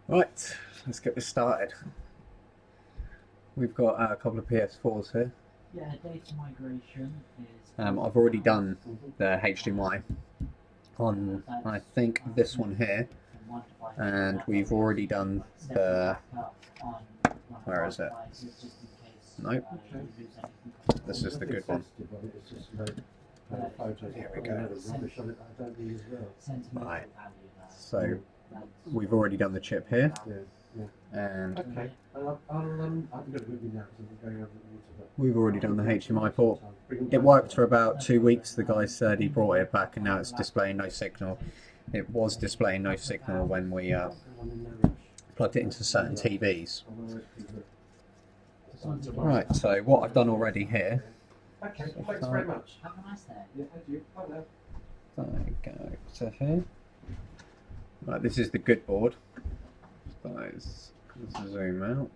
Right, let's get this started. We've got a couple of PS4s here. Yeah, data migration is. I've already done the HDMI on, I think, this one here, and we've already done the. Where is it? Nope. This is the good one. Here we go. Right. So we've already done the chip here, and we've already done the HDMI port. It worked for about 2 weeks. The guy said he brought it back, and now it's displaying no signal. It was displaying no signal when we plugged it into certain TVs. Right, so what I've done already here. Okay, thanks very much. Have a nice day. Yeah, thank you. Bye now. There we go to here. Right, this is the good board. So let's zoom out.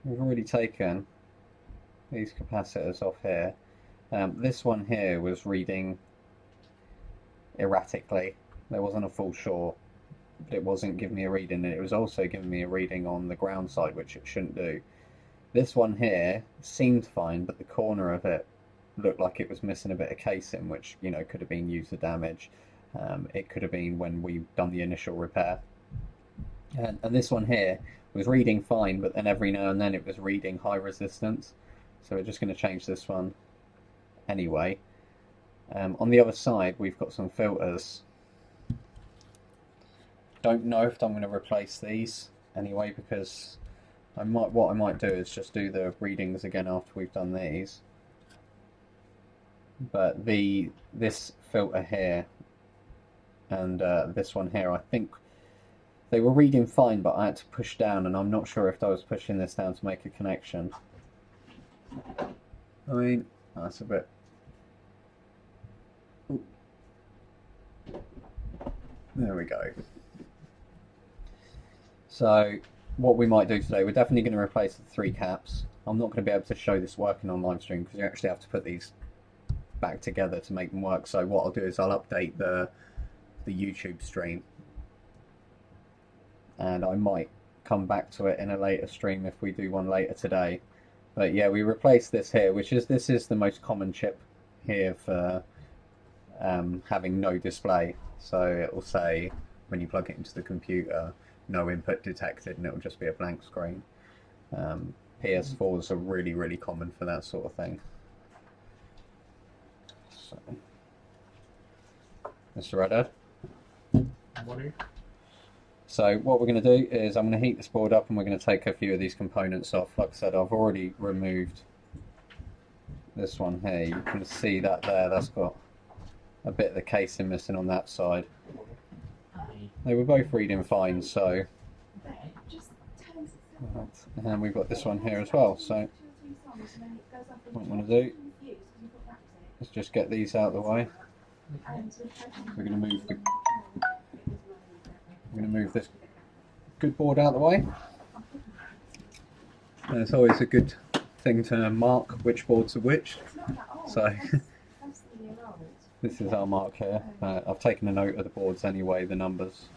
We've already taken these capacitors off here. This one here was reading erratically. There wasn't a full short, but it wasn't giving me a reading, and it was also giving me a reading on the ground side, which it shouldn't do. This one here seemed fine, but the corner of it looked like it was missing a bit of casing, which, you know, could have been user damage. It could have been when we've done the initial repair. And this one here was reading fine, but then every now and then it was reading high resistance. So we're just going to change this one anyway. On the other side, we've got some filters. Don't know if I'm going to replace these anyway, because what I might do is just do the readings again after we've done these. But this filter here and this one here, I think they were reading fine, but I had to push down, and I'm not sure if I was pushing this down to make a connection. I mean, that's a bit. Ooh. There we go. So what we might do today, we're definitely going to replace the 3 caps. I'm not going to be able to show this working on live stream because you actually have to put these back together to make them work. So what I'll do is I'll update the YouTube stream, and I might come back to it in a later stream if we do one later today. But yeah, we replaced this here, this is the most common chip here for having no display. So it will say when you plug it into the computer, no input detected, and it will just be a blank screen. PS4s are really, really common for that sort of thing. So, Mr. Redhead. Morning. So what we're going to do is I'm going to heat this board up, and we're going to take a few of these components off. Like I said, I've already removed this one here. You can see that there, that's got a bit of the casing missing on that side. They were both reading fine, so. And we've got this one here as well, so what I'm going to do is just get these out of the way. We're going to move this good board out of the way. And it's always a good thing to mark which boards are which. So this is our mark here. I've taken a note of the boards anyway, the numbers.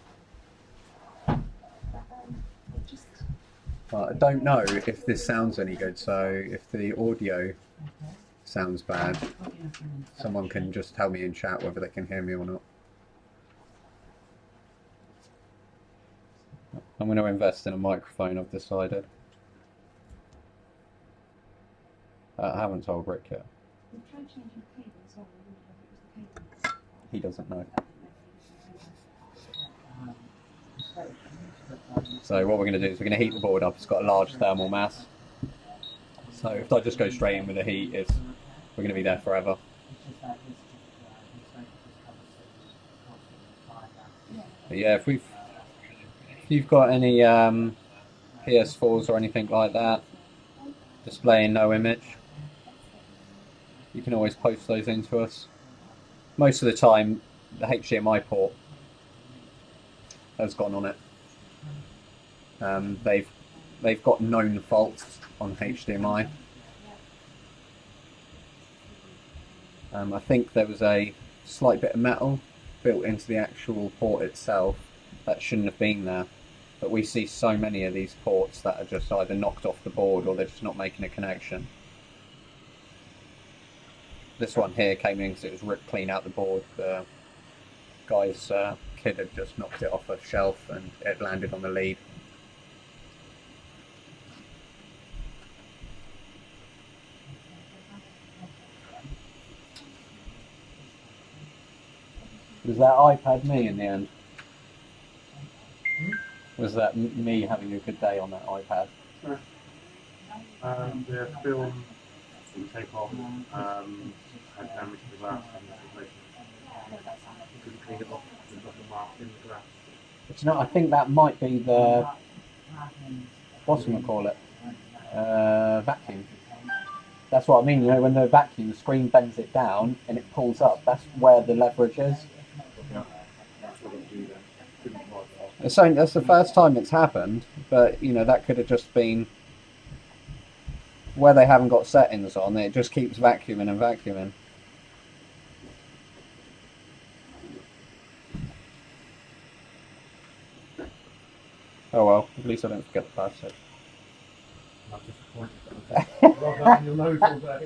But I don't know if this sounds any good, so if the audio sounds bad, someone can just tell me in chat whether they can hear me or not. I'm going to invest in a microphone, I've decided. I haven't told Rick yet. He doesn't know. So what we're going to do is we're going to heat the board up. It's got a large thermal mass. So if I just go straight in with the heat, we're going to be there forever. But yeah, if you've got any PS4s or anything like that displaying no image, you can always post those into us. Most of the time, the HDMI port has gone on it. They've got known faults on HDMI, I think there was a slight bit of metal built into the actual port itself that shouldn't have been there. But we see so many of these ports that are just either knocked off the board or they're just not making a connection. This one here came in because it was ripped clean out the board. The guy's kid had just knocked it off a shelf and it landed on the lead. Was that iPad me in the end? Was that me having a good day on that iPad? The film didn't take off, had damage to the glass and couldn't clean it off, and got the mark in the glass. But you know, I think that might be the, what's we call it? Vacuum. That's what I mean, you know, when the vacuum, the screen bends it down and it pulls up, that's where the leverage is. Yeah, that's what I'll do then. Couldn't quite off. That's the first time it's happened, but you know, that could have just been where they haven't got settings on, it just keeps vacuuming and vacuuming. Oh well, at least I don't forget the plastic. I'm disappointed that I just rub that in your nose all day.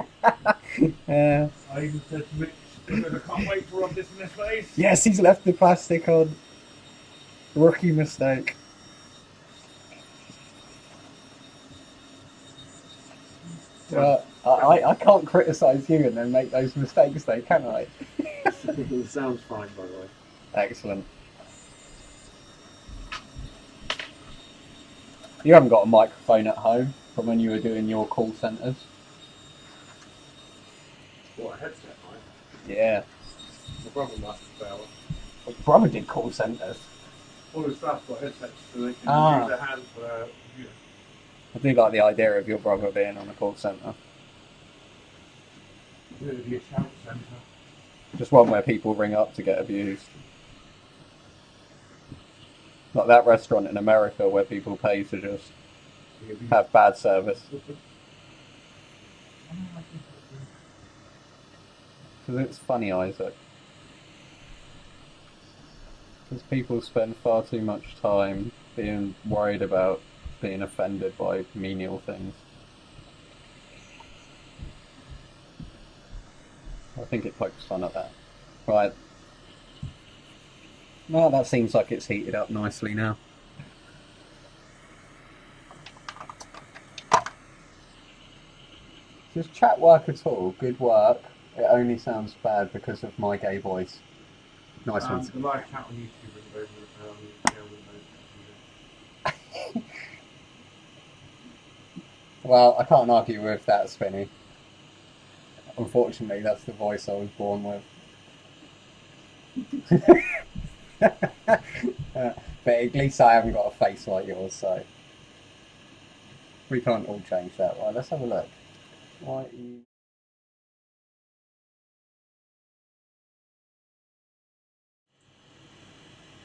Yeah. I even said to Mitch, I can't wait to rub this in his face. Yes, he's left the plastic on. Rookie mistake. Well, I can't criticise you and then make those mistakes though, can I? It sounds fine, by the way. Excellent. You haven't got a microphone at home from when you were doing your call centres? What, a headset, right? Yeah. My brother must have failed. My brother did call centres. All his staff got headsets so they can Ah. use their hands for their computer. I do like the idea of your brother being on a call centre. It would be a shout centre. Just one where people ring up to get abused. Like that restaurant in America where people pay to just have bad service. Because it's funny, Isaac. Because people spend far too much time being worried about being offended by menial things. I think it pokes fun at that. Right. Well, that seems like it's heated up nicely now. Does chat work at all? Good work. It only sounds bad because of my gay voice. Nice one. The live chat on YouTube is over Windows. Well, I can't argue with that, Spinny. Unfortunately, that's the voice I was born with. But at least I haven't got a face like yours, so we can't all change that. Right, let's have a look. Why are you...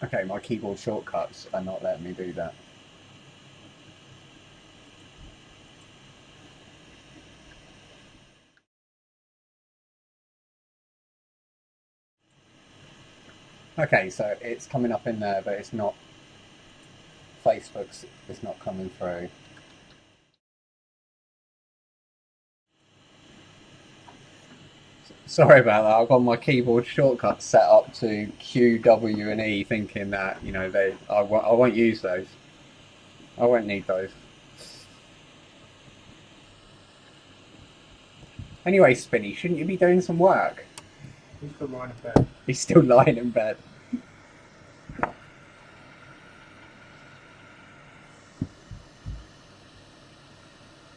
Okay, my keyboard shortcuts are not letting me do that. Okay, so it's coming up in there, but it's not... Facebook's it's not coming through. Sorry about that. I've got my keyboard shortcut set up to Q, W, and E, thinking that you know I won't use those. I won't need those. Anyway, Spinny, shouldn't you be doing some work? He's still lying in bed. He's still lying in bed.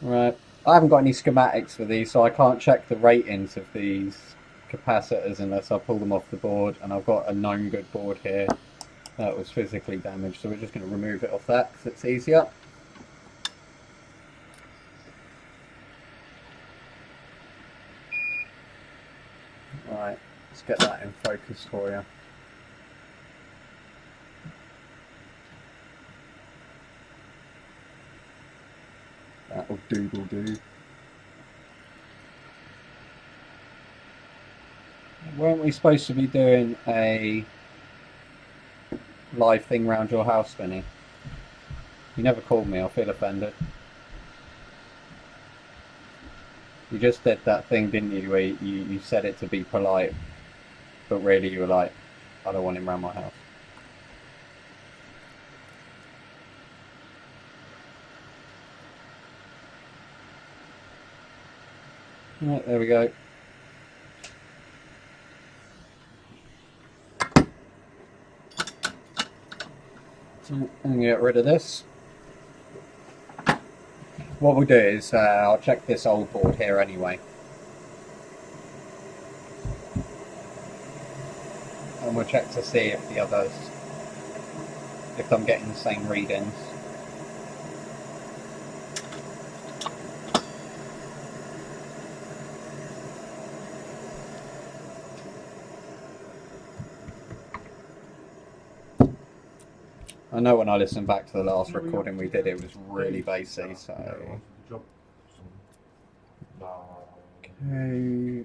Right. I haven't got any schematics for these, so I can't check the ratings of these capacitors unless I pull them off the board, and I've got a known good board here that was physically damaged, so we're just going to remove it off that because it's easier. Right, let's get that in focus for you. That'll doodle do. weren't we supposed to be doing a live thing round your house, Vinny? You never called me, I feel offended. You just did that thing, didn't you, where you said it to be polite, but really you were like, I don't want him round my house. Right, there we go. So, and get rid of this. What we'll do is I'll check this old board here anyway. And we'll check to see if the others, if I'm getting the same readings. I know when I listened back to the last recording we did, it was really bassy, so... Okay...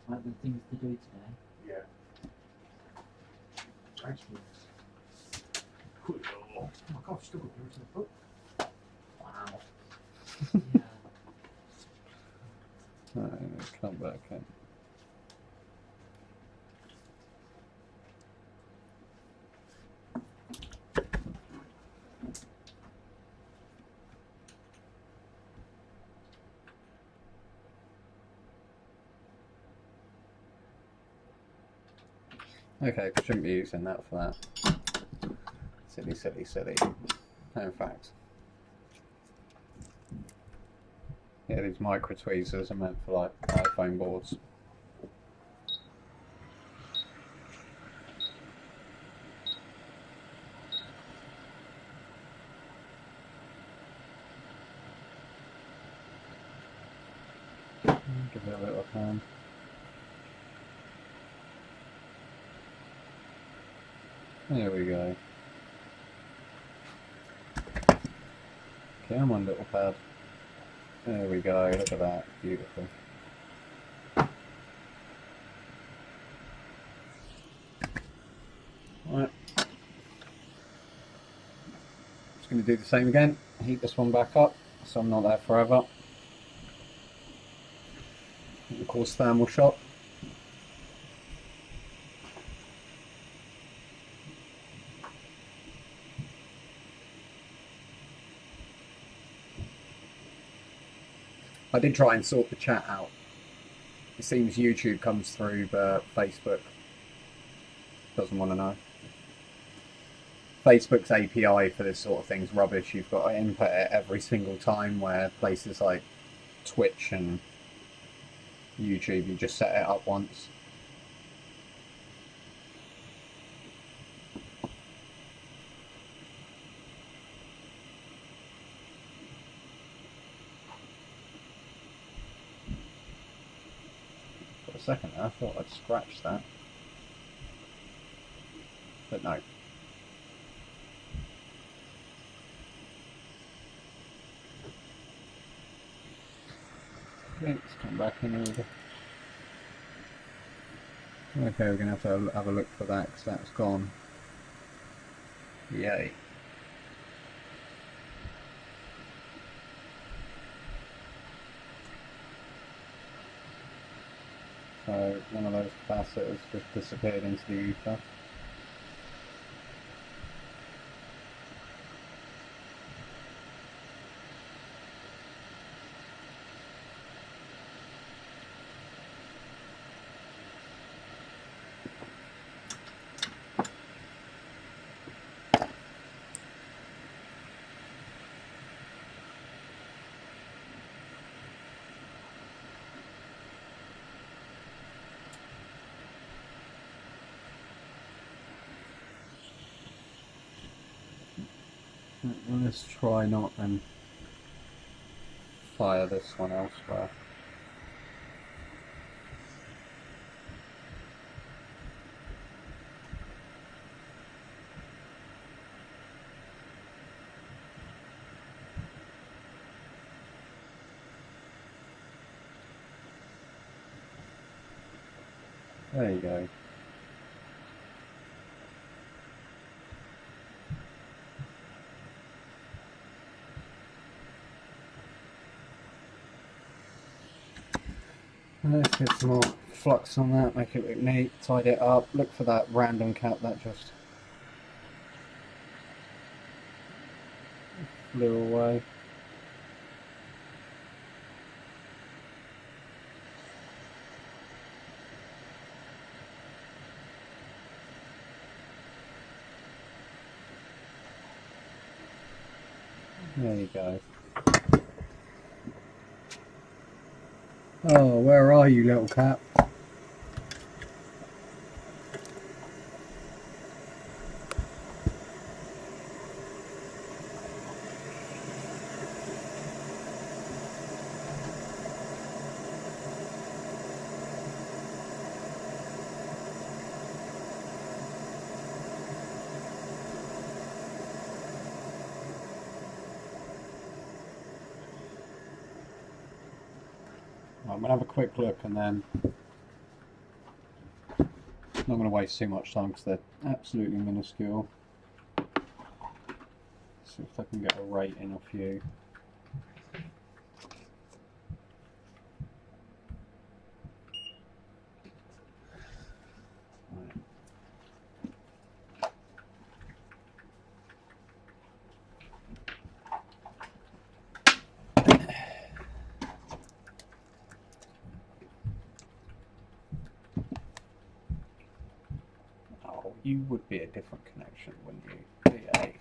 Other things to do today. Yeah. Actually. Oh my god, still got yours in the book. Wow. Yeah. Let's come back in. Okay, shouldn't be using that for that. Silly, silly, silly. No, in fact. Yeah, these micro tweezers are meant for like iPhone boards. Give it a little hand. There we go. Come on, little pad. There we go, look at that. Beautiful. Right. Just going to do the same again. Heat this one back up so I'm not there forever. Of course, thermal shock. I did try and sort the chat out. It seems YouTube comes through, but Facebook doesn't want to know. Facebook's API for this sort of thing's rubbish. You've got to input it every single time, where places like Twitch and YouTube, you just set it up once. For a second there, I thought I'd scratched that. But no. Okay, let's come back in order. Okay, we're going to have a look for that because that's gone. Yay. So one of those capacitors just disappeared into the ether. Well, let's try not and fire this one elsewhere. There you go. Let's get some more flux on that, make it look neat, tidy it up, look for that random cap that just flew away. There you go. Oh, where are you, little cap? I'm going to have a quick look and then I'm not going to waste too much time because they're absolutely minuscule. See if I can get a rating off you. Oh, you would be a different connection, wouldn't you? BA.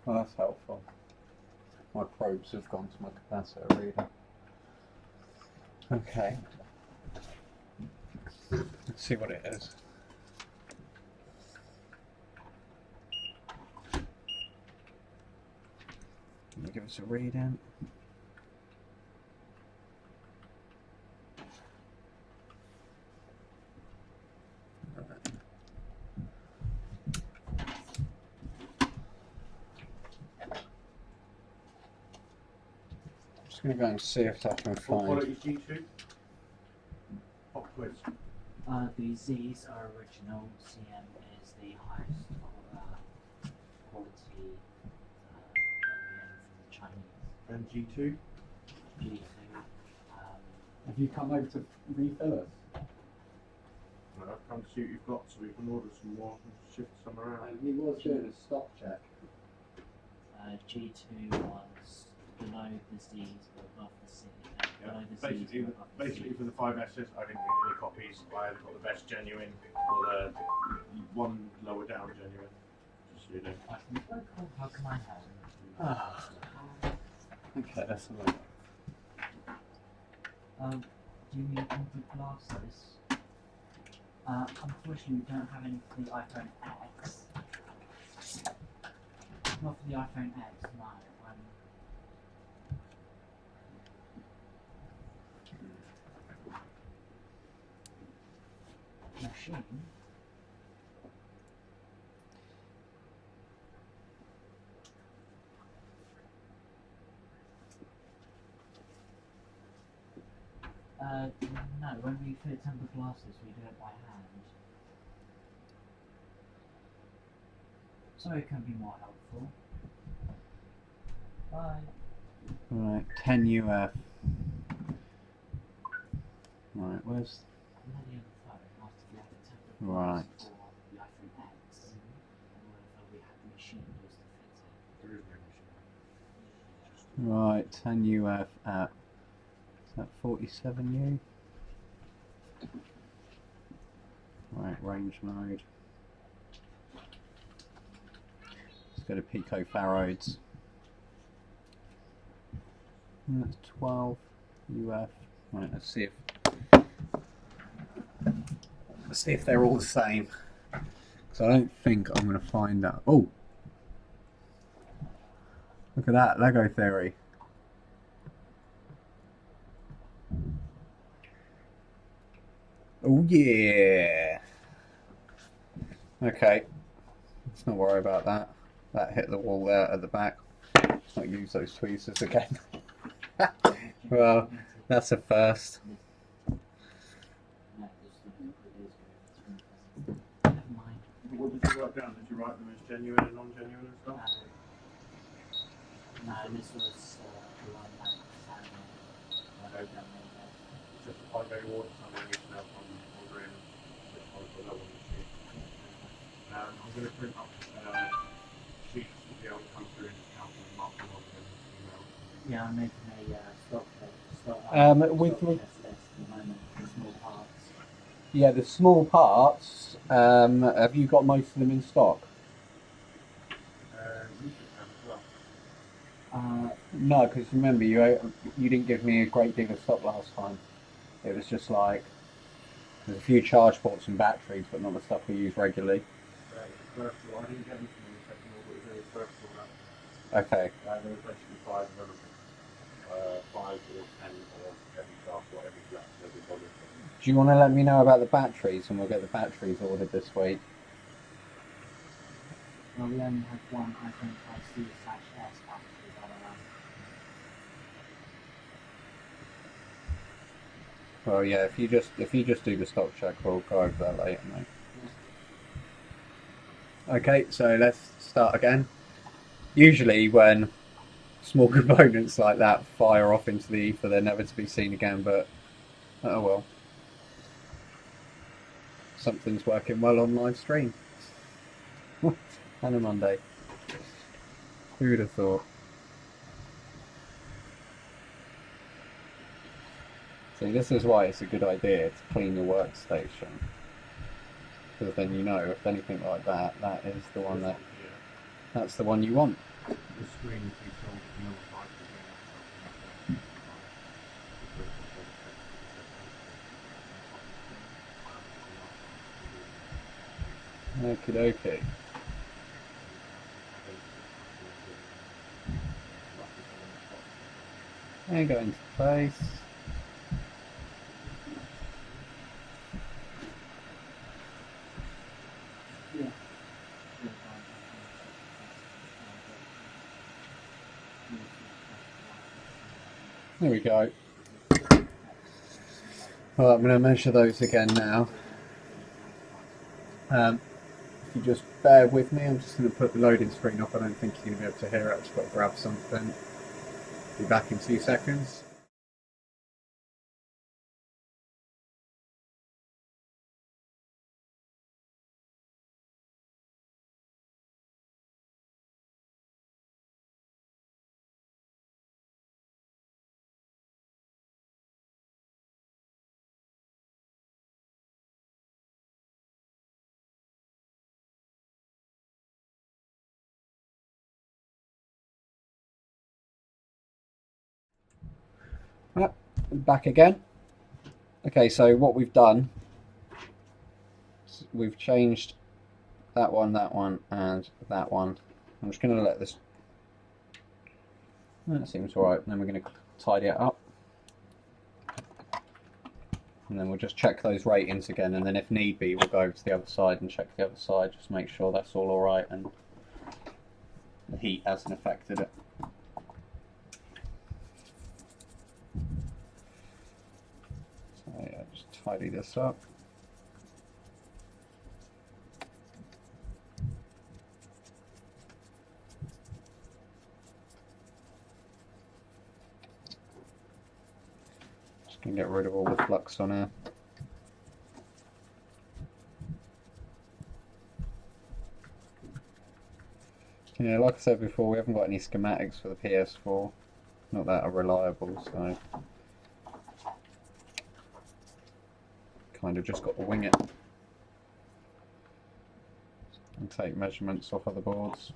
Well, that's helpful. My probes have gone to my capacitor reader. Okay. Let's see what it is. Can you give us a reading? I'm going to go and see if I can What find. quality G2? Hot quiz. The Z's are original, CM is the highest quality OEM from the Chinese. And G2? G2, Have you come over to refill us? No, I've come to see what you've got so we can order some more and shift some around. He was doing a stock check. G2 was below the Z's but above the C. Below the Z's but above the Basically C. for the 5Ss I didn't get any copies. I got the best genuine or the one lower down genuine. Just so you know. I think, oh, cool. How come I have? Okay, that's a look. Do you need input glasses? Unfortunately, we don't have any for the iPhone X. Not for the iPhone X, no. Machine. No, when we fit tempered glasses, we do it by hand. So it can be more helpful. Bye. Right, 10 UF. Right, where's. I'm ready on the phone after we have the tempered Right. glasses for the iPhone X. And whatever we had the machine used to fit it. There is no machine. Right, 10 UF at. Is that 47U? Right, range mode. Let's go to picofarads. And that's 12 UF. Right, let's see if they're all the same. So I don't think I'm going to find that. Oh, look at that, Lego theory. Oh yeah. Okay, let's not worry about that. That hit the wall there at the back. Let's not use those tweezers again. Well, that's a first. What did you write down? Did you write them as genuine and non-genuine and stuff? No, this was the one that I wrote down later. It's just a 5-day water somewhere you can help on ordering which ones will go on the sheet. I'm going to print up sheets to be able to come through and just count them and mark them on the email. Yeah, I'm making a stock With test list at the moment for small parts. yeah, the small parts. Have you got most of them in stock? You should have as well. No, because remember you didn't give me a great deal of stock last time. It was just like there's a few charge ports and batteries, but not the stuff we use regularly. First of all, I didn't get them from the second order, it was the first order. Okay. There was basically 5 of everything. 5 or 10 of every shaft or every flat, every body. Do you want to let me know about the batteries, and we'll get the batteries ordered this week? Well, we only have one iPhone 5C/S battery on our Well, yeah. If you just do the stock check, we'll go over that later, mate. Okay, so let's start again. Usually, when small components like that fire off into the ether, they're never to be seen again. But oh well. Something's working well on live stream. And a Monday. Who would have thought? See, this is why it's a good idea to clean your workstation. Because then you know if anything like that, that is the one that's the one you want. The screen is sold at the other side. Okie dokie. And go into place. Yeah. There we go. Well, I'm going to measure those again now. If you just bear with me, I'm just going to put the loading screen up. I don't think you're going to be able to hear it. I've just got to grab something. Be back in 2 seconds. Yep, back again. Okay, so what we've done, we've changed that one, and that one. I'm just going to let this. That seems alright. Then we're going to tidy it up. And then we'll just check those ratings again, and then if need be, we'll go over to the other side and check the other side, just make sure that's all alright and the heat hasn't affected it. So yeah, just tidy this up. Just gonna get rid of all the flux on here. Yeah, like I said before, we haven't got any schematics for the PS4. Not that are reliable, so kind of just got to wing it and take measurements off other boards.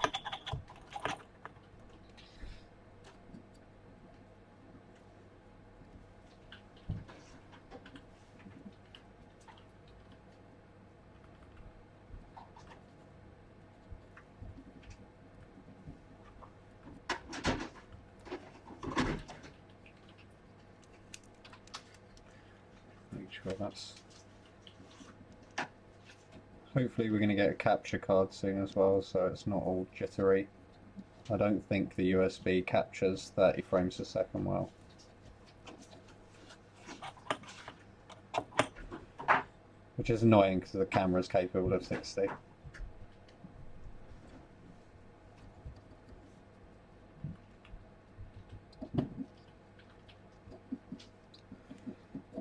sure that's... Hopefully we're going to get a capture card soon as well, so it's not all jittery. I don't think the USB captures 30 frames a second well. Which is annoying because the camera is capable of 60.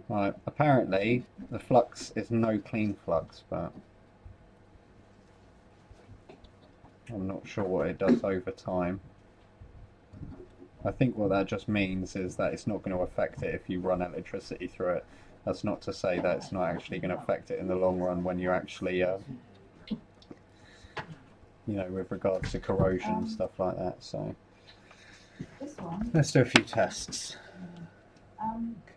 Right, apparently the flux is no clean flux, but I'm not sure what it does over time. I think what that just means is that it's not going to affect it if you run electricity through it. That's not to say that it's not actually going to affect it in the long run when you actually, you know, with regards to corrosion and stuff like that. So let's do a few tests.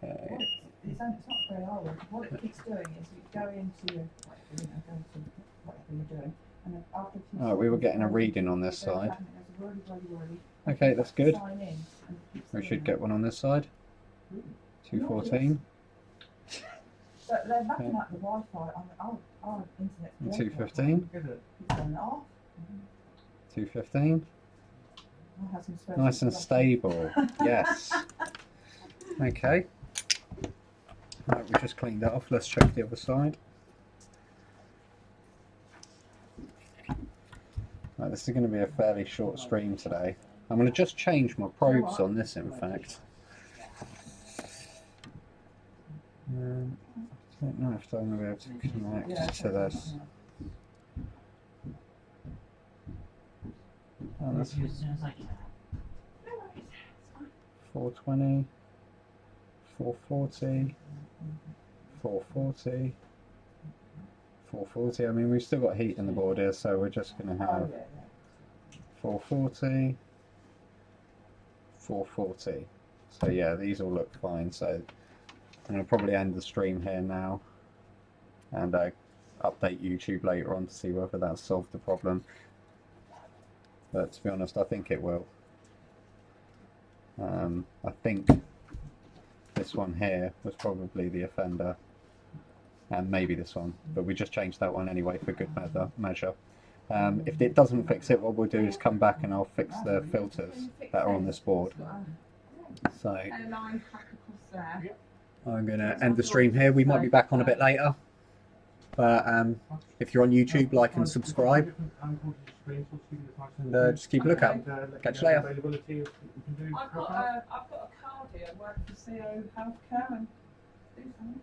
Okay. It's not very old. What it keeps doing is you go into your, go into whatever you're doing, and then after a few We were getting a reading on this side. Okay, that's good. We should get one on this side. 214. But they're backing up the Wi-Fi on our internet. 215. 215. Nice and stable. Yes. Okay. Right, we just cleaned that off. Let's check the other side. Right, this is going to be a fairly short stream today. I'm going to just change my probes on this, in fact. I don't know if I'm going to be able to connect to this. Oh, that's 420, 440, 440, 440. I mean, we've still got heat in the board here, so we're just going to have 440, 440. So yeah, these all look fine. So I'm going to probably end the stream here now and update YouTube later on to see whether that's solved the problem. But to be honest, I think it will. I think this one here was probably the offender, and maybe this one, but we just changed that one anyway for good measure. If it doesn't fix it, what we'll do is come back and I'll fix the filters that are on this board. So I'm going to end the stream here. We might be back on a bit later, but if you're on YouTube, like and subscribe, and just keep a lookout. Catch you later. I've got a card here. I work for CO Healthcare and do something.